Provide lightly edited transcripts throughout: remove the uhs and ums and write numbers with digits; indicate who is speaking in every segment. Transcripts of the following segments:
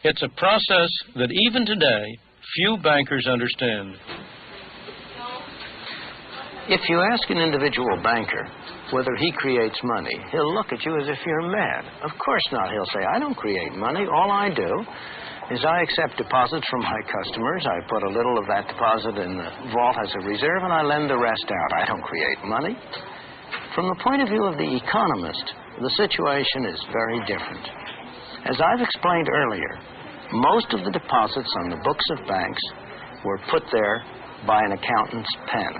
Speaker 1: It's a process that even today, few bankers understand.
Speaker 2: If you ask an individual banker whether he creates money, he'll look at you as if you're mad. Of course not. He'll say, I don't create money. All I do is I accept deposits from my customers. I put a little of that deposit in the vault as a reserve, and I lend the rest out. I don't create money. From the point of view of the economist, the situation is very different. As I've explained earlier, most of the deposits on the books of banks were put there by an accountant's pen.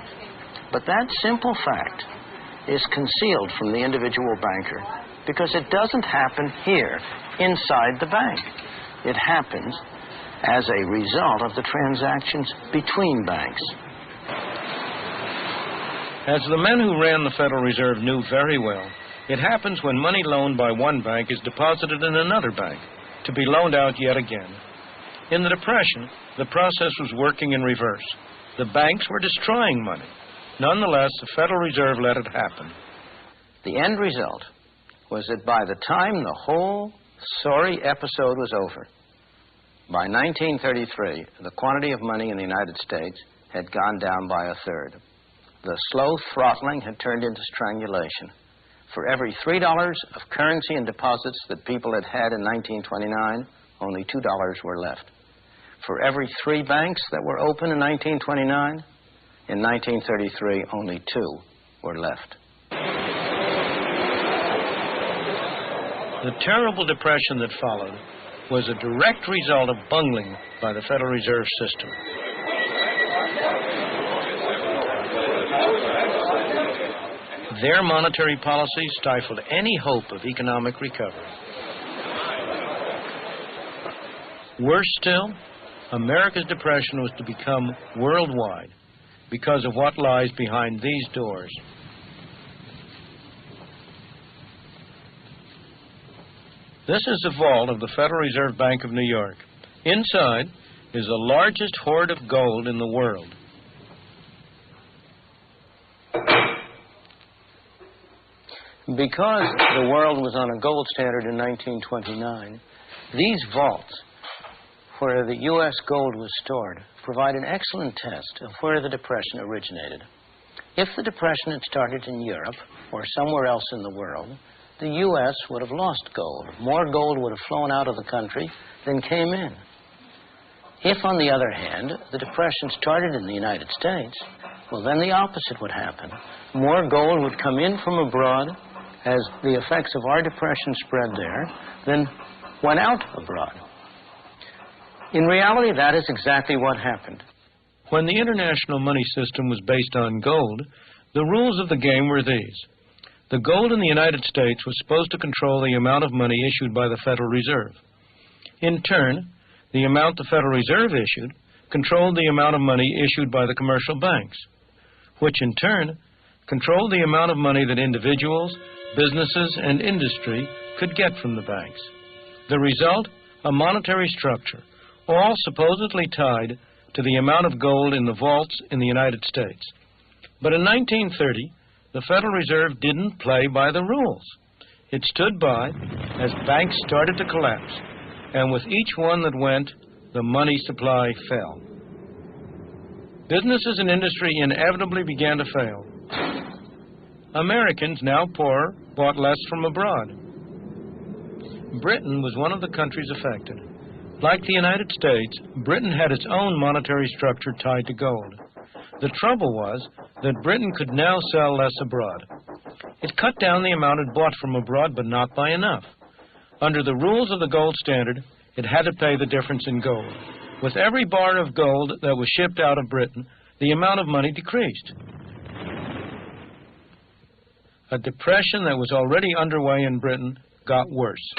Speaker 2: But that simple fact is concealed from the individual banker because it doesn't happen here inside the bank. It happens as a result of the transactions between banks.
Speaker 1: As the men who ran the Federal Reserve knew very well, it happens when money loaned by one bank is deposited in another bank to be loaned out yet again. In the Depression, the process was working in reverse. The banks were destroying money. Nonetheless, the Federal Reserve let it happen.
Speaker 2: The end result was that by the time the whole sorry episode was over, by 1933, the quantity of money in the United States had gone down by a third. The slow throttling had turned into strangulation. For every $3 of currency and deposits that people had had in 1929, only $2 were left. For every 3 banks that were open in 1929, in 1933, only 2 were left.
Speaker 1: The terrible depression that followed was a direct result of bungling by the Federal Reserve System. Their monetary policy stifled any hope of economic recovery. Worse still, America's depression was to become worldwide because of what lies behind these doors. This is the vault of the Federal Reserve Bank of New York. Inside is the largest hoard of gold in the world. Because the world was on a gold standard in 1929, these vaults, where the U.S. gold was stored, provide an excellent test of where the Depression originated. If the Depression had started in Europe or somewhere else in the world, the U.S. would have lost gold. More gold would have flown out of the country than came in. If, on the other hand, the Depression started in the United States, well, then the opposite would happen. More gold would come in from abroad as the effects of our depression spread there than went out abroad. In reality, that is exactly what happened. When the international money system was based on gold, the rules of the game were these. The gold in the United States was supposed to control the amount of money issued by the Federal Reserve. In turn, the amount the Federal Reserve issued controlled the amount of money issued by the commercial banks, which in turn controlled the amount of money that individuals, businesses, and industry could get from the banks. The result, a monetary structure, all supposedly tied to the amount of gold in the vaults in the United States. But in 1930, the Federal Reserve didn't play by the rules. It stood by as banks started to collapse, and with each one that went, the money supply fell. Businesses and industry inevitably began to fail. Americans, now poor, bought less from abroad. Britain was one of the countries affected. Like the United States, Britain had its own monetary structure tied to gold. The trouble was that Britain could now sell less abroad. It cut down the amount it bought from abroad, but not by enough. Under the rules of the gold standard, it had to pay the difference in gold. With every bar of gold that was shipped out of Britain, the amount of money decreased. A depression that was already underway in Britain got worse.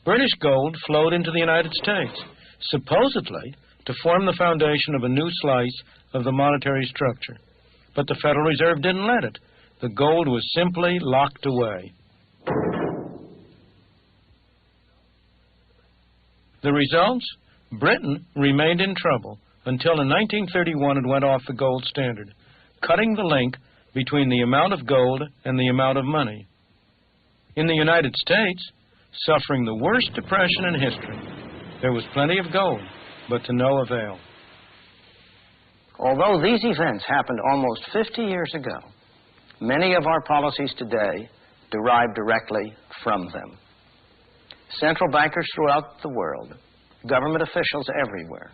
Speaker 1: British gold flowed into the United States, supposedly to form the foundation of a new slice of the monetary structure. But the Federal Reserve didn't let it. The gold was simply locked away. The results? Britain remained in trouble until in 1931 it went off the gold standard, cutting the link between the amount of gold and the amount of money. In the United States, suffering the worst depression in history,
Speaker 3: There was plenty of gold, but to no avail.
Speaker 1: Although these events happened almost 50 years ago, many of our policies today derive directly from them. Central bankers throughout the world, government officials everywhere,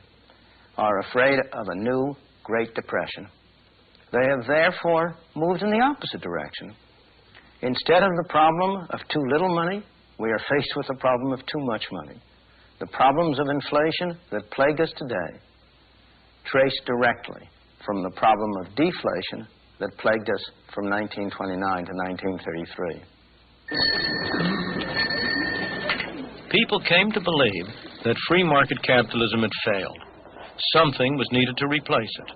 Speaker 1: are afraid of a new Great Depression. They have therefore moved in the opposite direction. Instead of the problem of too little money, we are faced with the problem of too much money. The problems of inflation that plague us today trace directly from the problem of deflation that plagued us from 1929 to 1933.
Speaker 3: People came to believe that free market capitalism had failed. Something was needed to replace it.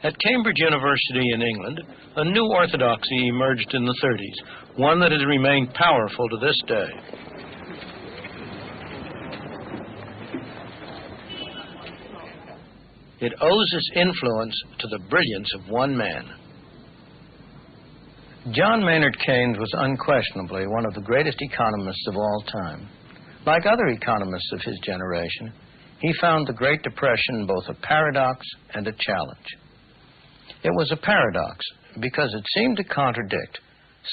Speaker 3: At Cambridge University in England, a new orthodoxy emerged in the 30s, one that has remained powerful to this day. It owes its influence to the brilliance of one man.
Speaker 1: John Maynard Keynes was unquestionably one of the greatest economists of all time. Like other economists of his generation, he found the Great Depression both a paradox and a challenge. It was a paradox because it seemed to contradict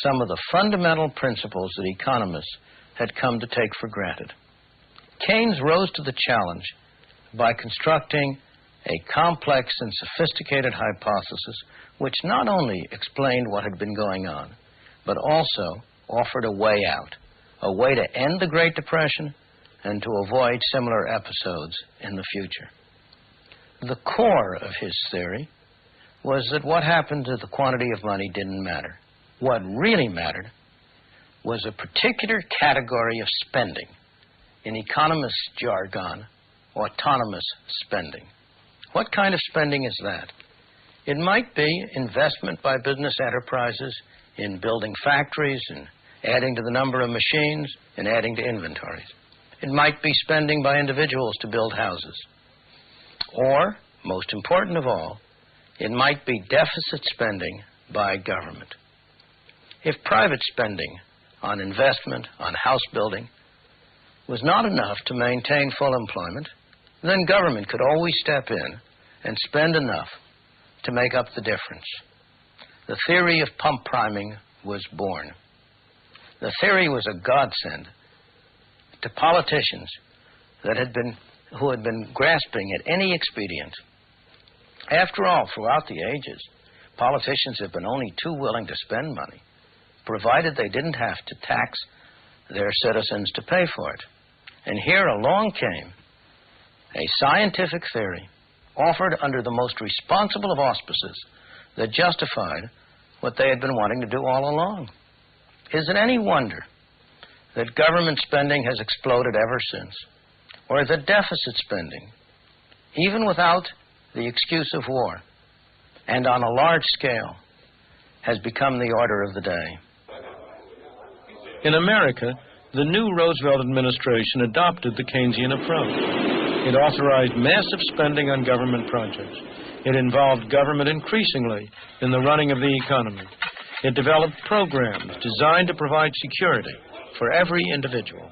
Speaker 1: some of the fundamental principles that economists had come to take for granted. Keynes rose to the challenge by constructing a complex and sophisticated hypothesis which not only explained what had been going on, but also offered a way out, a way to end the Great Depression and to avoid similar episodes in the future. The core of his theory was that what happened to the quantity of money didn't matter. What really mattered was a particular category of spending, in economists' jargon, autonomous spending. What kind of spending is that? It might be investment by business enterprises in building factories and adding to the number of machines and adding to inventories. It might be spending by individuals to build houses. Or, most important of all, it might be deficit spending by government. If private spending on investment, on house building, was not enough to maintain full employment, then government could always step in and spend enough to make up the difference. The theory of pump priming was born. The theory was a godsend to politicians who had been grasping at any expedient. After all, throughout the ages, politicians have been only too willing to spend money, provided they didn't have to tax their citizens to pay for it. And here along came a scientific theory offered under the most responsible of auspices that justified what they had been wanting to do all along. Is it any wonder that government spending has exploded ever since, or that deficit spending, even without the excuse of war, and on a large scale, has become the order of the day?
Speaker 3: In America, the new Roosevelt administration adopted the Keynesian approach. It authorized massive spending on government projects. It involved government increasingly in the running of the economy. It developed programs designed to provide security for every individual.